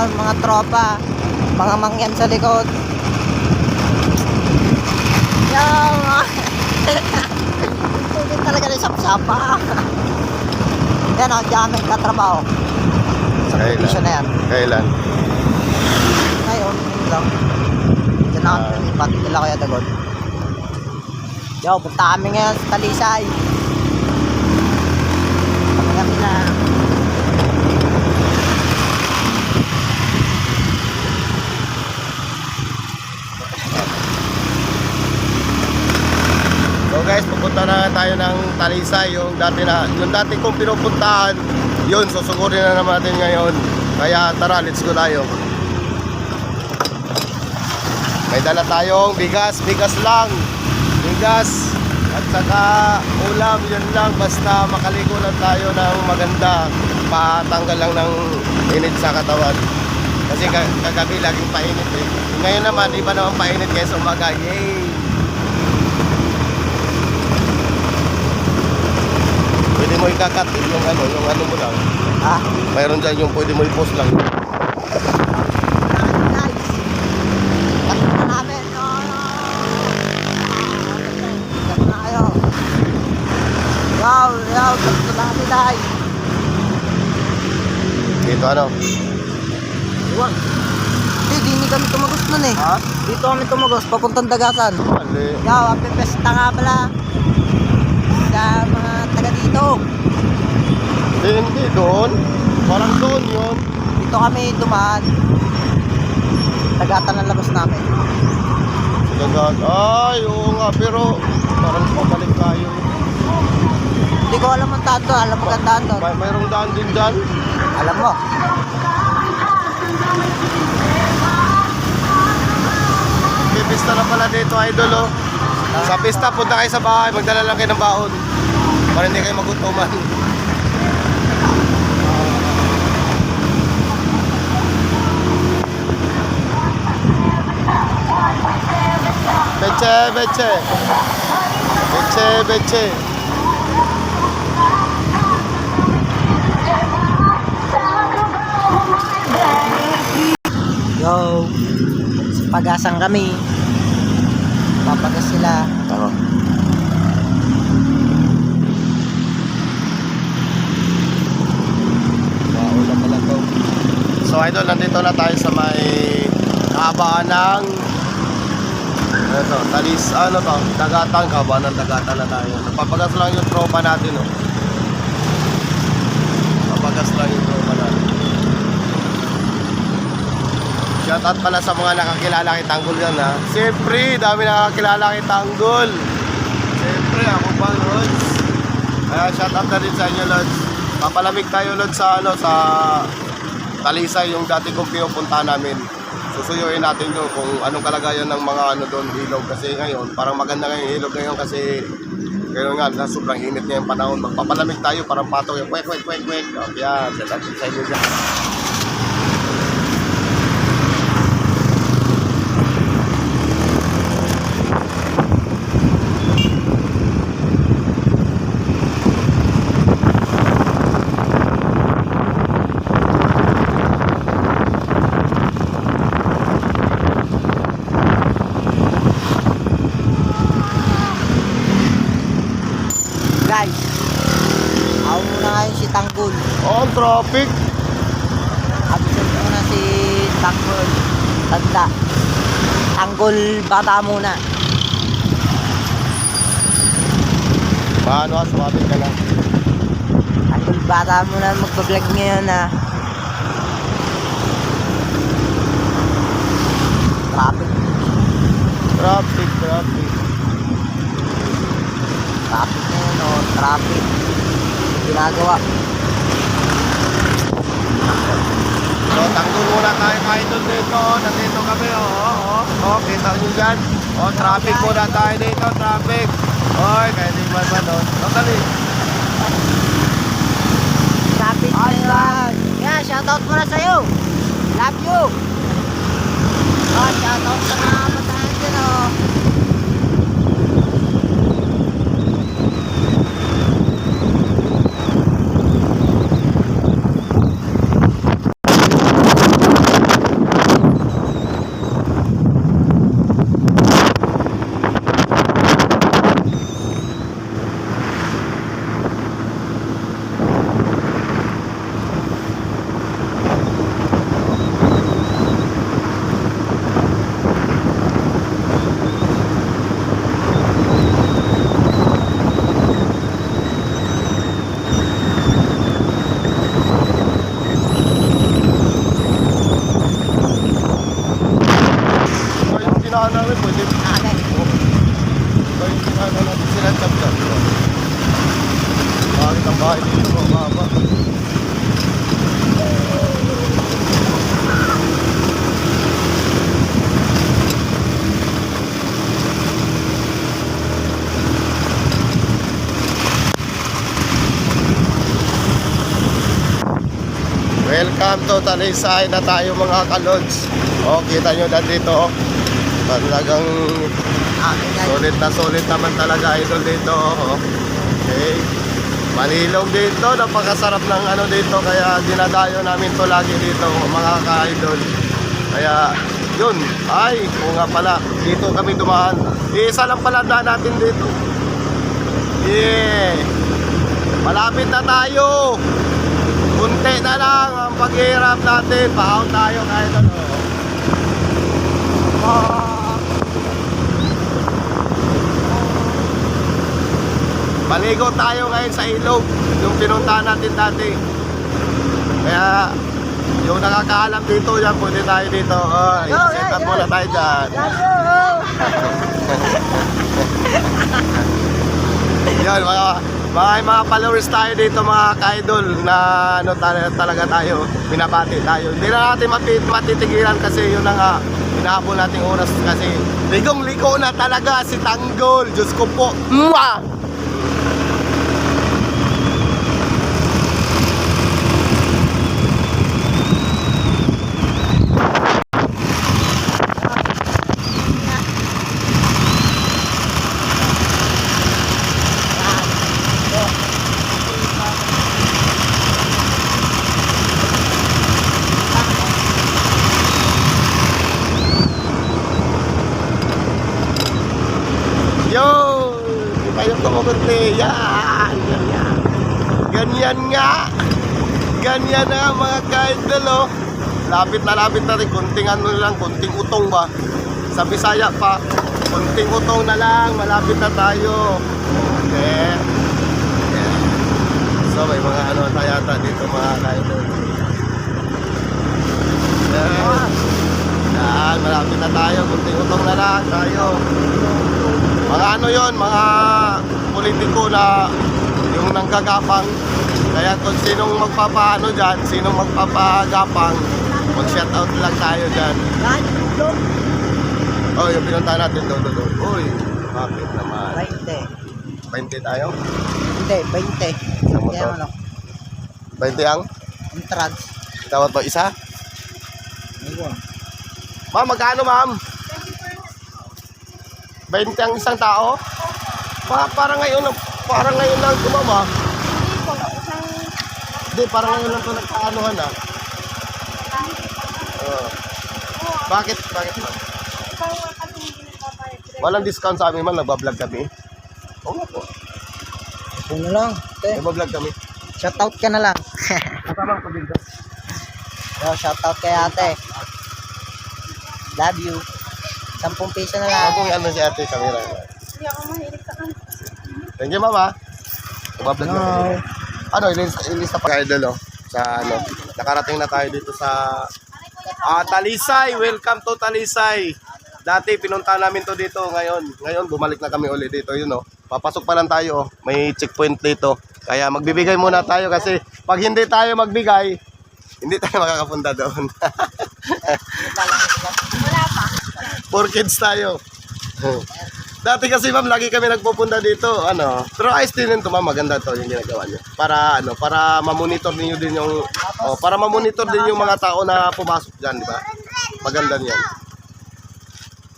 yan, mga tropa, mga mangyan sa likod. Yan, hindi talaga na sapa-sapa. Yan o, diyan kami katrabaho. Sa provision na yan. Kailan? Ngayon, yun lang. Diyan na kami lumipat, nila Kuya Dagon. Yo, punta kami ngayon sa Talisay. Kami na. So guys, pupunta na tayo ng Talisay, yung dati kong pinupuntahan. Yun, susugurin na naman natin ngayon. Kaya tara, let's go tayo. May dala tayong bigas lang. Bigas at saka ulam, yun lang. Basta makaligo lang tayo ng maganda. Patanggal lang ng init sa katawan. Kasi kagabi laging painit eh. Ngayon naman, iba naman painit kaysa umaga. Yay! Pwede mo ikakat yung ano mo lang. Ah, Mayroon dyan yung pwede mo i-post lang. nice. Cut na namin. Cut na kayo. Wow, cut na namin tayo. Dito ano? Iwan. Hindi kami tumagos nun eh. Ha? Dito kami tumagos, papuntang Dagasan. Mali. Yo, happy festa nga pala. Sa mga taga dito. Hindi doon. Parang doon yun. Dito kami dumaan. Tagatan ang labas namin. Dagat. Ay, oo nga. Pero parang pabalik tayo. Hindi ko alam ang daan doon. Alam mo ang daan doon. Mayroong daan din dyan. Alam mo. May pista na pala dito, idol oh. Sa pista, punta kayo sa bahay. Magdala lang kayo ng baon. Para hindi kayo magutuman. Beche, beche. Beche, beche. Yo. Sa Pag-asang kami. Papagas sila. Ako. Maulan pala to. So idol, nandito na tayo sa may kahabaan ng Dagatan, kahabaan ng Dagatan na tayo. Napapagas lang yung tropa natin oh. Napapagas lang yung tropa natin. Shoutout pala sa mga nakakilala kay Tanggol yan ha. Siyempre, dami nakakilala kay Tanggol. Siyempre, ako pa Lods. Kaya shoutout na rin sa inyo Lods. Papalamig tayo Lods sa sa Talisay, yung dati kong pinupunta namin. Susuyuin natin doon kung anong kalagayan ng mga doon, ilog. Kasi ngayon, parang maganda ngayong ilog ngayon kasi ngayon nga, sobrang init ngayong panahon. Magpapalamig tayo, parang pataw yung kwek. Yan, shoutout sa inyo dyan. Guys. Ako muna ngayon si Tanggol. Oh, traffic. Absent muna si Tanggol. Tanda. Tanggol bata muna. Paano, sumabit ka lang. Tanggol bata muna magpa-vlog ngayon ah. Traffic. Traffic. Traffic ngayon o. Traffic. Ginagawa. So, Tanggol muna tayo idol dito. Nandito kami, kita nyo dyan. Traffic muna tayo dito, traffic. Oy, kaya di man doon. Dali. Traffic ngayon. Yeah, shoutout muna sa'yo. Love you. Oh, shoutout sa mga kabataan dyan oh. Maliit ang bahay dito, mababa. Welcome to Talisay na tayo mga kalods. O, kita nyo na dito. Talagang solid naman talaga idol dito. Okay. Malilog dito. Napakasarap ng ano dito. Kaya dinadayo namin to lagi dito mga ka-idol. Kaya yun. Ay, o nga pala. Dito kami dumaan. Isa lang pala daan natin dito. Yeah. Malapit na tayo. Kunti na lang ang paghihirap natin. Pahaw tayo kahit ano. Maligo tayo ngayon sa ilog. Yung pinuntahan natin dati. Kaya yung nakakaalam dito yan, pwede tayo dito. Set up muna tayo dyan. Yan mga followers tayo dito mga ka-idol na ano talaga tayo, binabati tayo. Hindi na natin matitigilan kasi yun na nga, hinahabol nating oras kasi ligong-ligo na talaga si Tanggol. Diyos ko po. Mwah! Yo! Kayo kumukunti. Yan! Ganyan nga! Ganyan nga mga ka-idol, oh. Lapit na rin. Kunting ano lang, kunting utong ba? Sa Bisaya pa. Kunting utong na lang. Malapit na tayo. Okay. Yeah. So may mga ano tayata dito mga ka-idol. Yan. Yan. Malapit na tayo. Kunting utong na lang tayo. Mga ano yon, mga politiko na yung nanggagapang. Kaya kung sinong magpapaano dyan, sinong magpapagapang, mag-shoutout lang tayo dyan. Oh, yung pinuntahan natin doon. Uy, bakit naman? 20. 20 tayo? Hindi, 20. Isang motor? 20 ang? Entrance. Tawad ba isa? Ma'am, magkano ma'am? 20 ang isang tao? Parang ngayon lang tumama. Hindi, parang ngayon lang ito nagkaanuhan na. Bakit? Walang discount sa amin man, nagbablog kami. Oo nga po. Ito na lang. Nagbablog kami. Shoutout ka na lang. Kasama ko din. Shoutout kay ate. Love you. 10 piso na lang. Kung ano si ate camera. Hindi ako mahilig sa kanya. Thank you mama. Nagbablog kami. Ano, ilista pa kayo dalo sa ano. Nakarating na tayo dito sa Talisay. Welcome to Talisay. Dati pinunta namin to dito ngayon bumalik na kami ulit dito, yun oh. Papasok pa lang tayo, oh. May checkpoint dito. Kaya magbibigay muna tayo kasi pag hindi tayo magbigay, hindi tayo makakapunta doon. Wala pa. 4 kids tayo. Dati kasi ma'am, lagi kami nagpupunta dito, ano, pero ayos din ito ma'am, maganda to yung ginagawa niyo. Para ano, para ma-monitor niyo din yung para ma-monitor din yung mga tao na pumasok diyan, di ba? Maganda niyan.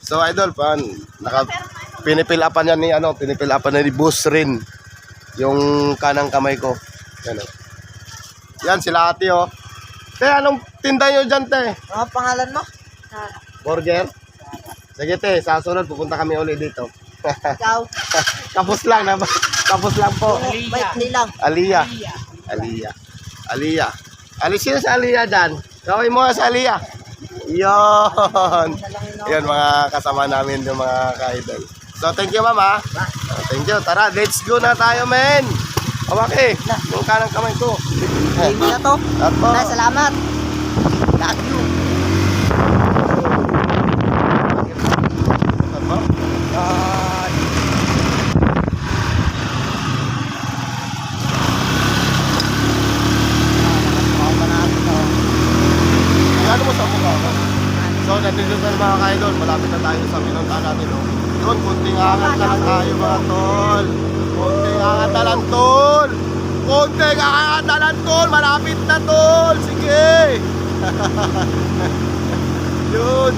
So idol, pinipilapan niya ni pinipilapan ni Boss Rin yung kanang kamay ko. Yan oh. Yan sila ate oh. Te, anong tinda niyo diyan, te? Ano pangalan mo? Burger? Sige te, sa sunod pupunta kami ulit dito. Ikaw. Tapos lang po. Maikli lang. Aliyah. Sino sa Aliyah dyan? Gawin mo sa Aliyah. Yon. Yan mga kasama namin yung mga ka-idol. So thank you mama. Thank you. Tara, let's go na tayo men. Okay. Yung kanang kamay ko. Game na to. Apo. Salamat. Love you. Apo. malapit na tayo sa pinuntahan natin. Oh. Yun, kunting angat na lang tayo mga tol. Kunting angat na lang tol. Kunting angat na lang tol. Malapit na tol. Sige. Yun.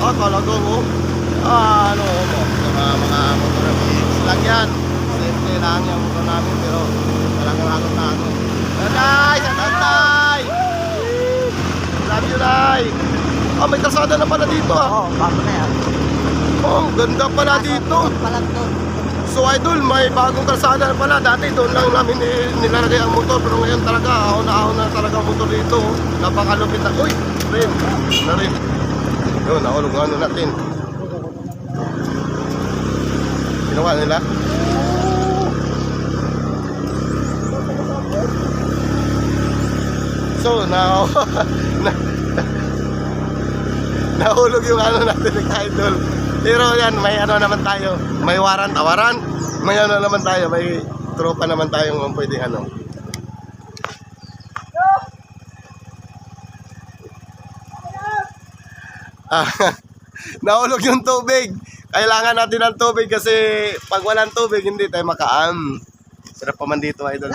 Oh, talagang oh. Ano mo? Mga motor lang yan. Simple lang yung motor namin pero talagang angat na ano. Nay! Nay! Love you, Nay! Oh, may kalsada na pala dito ah. Oo, bago na yan. Oh, ganda pala dito. Palang doon. So idol, may bagong kalsada na pala. Dati doon lang namin nilalagay ang motor. Pero ngayon talaga, ahon na talaga ang motor dito. Napakalupit na. Uy! Rin! Na rin. Yun, nahulog ano natin. Ginawa nila. So, nahulog yung ano natin ng idol. Pero yan, may ano naman tayo. May warrant, awaran. May ano naman tayo, may tropa naman tayong pwedeng ano. Nahulog yung tubig. Kailangan natin ng tubig kasi pag walang tubig, hindi tayo makaam. Sarap pa man dito, idol.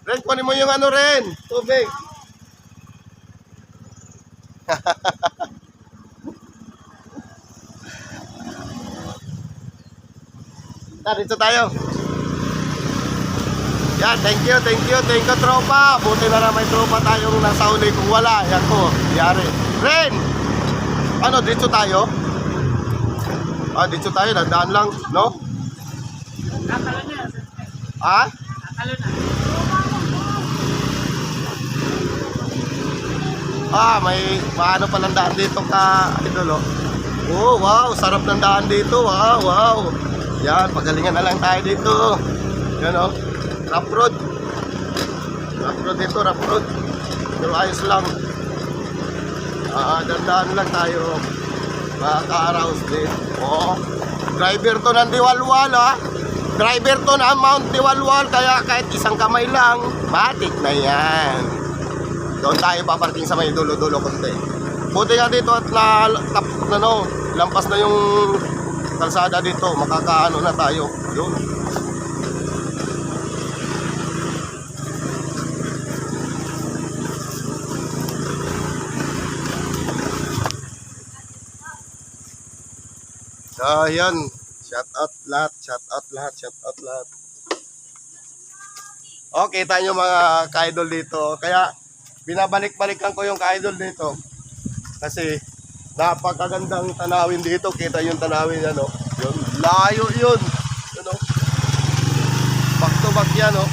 Ren, kunin mo yung ano, Ren. Tubig. Dito tayo. Yan, thank you, tropa. Buti na may tropa tayong nasa uli. Kung wala, yan ko, yari. Ren! Ano, dito tayo? Ah, dito tayo, nadaan lang, no? Ha? Ah, may paano palang daan dito ka, idol, oh. Oh, wow, sarap ng daan dito, wow, wow. Yan, pagalingan na lang tayo dito. Yan, oh. Rough road. Rough road dito, rough road. Pero ayos lang. Dandaan lang tayo. Makaka-arouse din. Oh. Driver to ng Diwalwal, ah. Driver to ng Mount Diwalwal. Kaya kahit isang kamay lang, matik na yan. Doon tayo paparating sa may dulo-dulo konti. Buti nga dito at lampas na yung kalsada dito. Makakaano na tayo. Yun. So, yan. Shout out lahat. Okay, tayo mga ka-idol dito. Kaya, binabalik-balikan ko yung ka-idol dito. Kasi, napakagandang tanawin dito. Kita yung tanawin, ano. Yun, layo yun. Ano. Back to back yan, oh.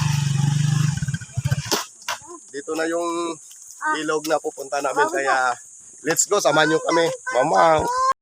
Dito na yung ilog na pupunta namin. Kaya, let's go. Samahan nyo kami. Mama.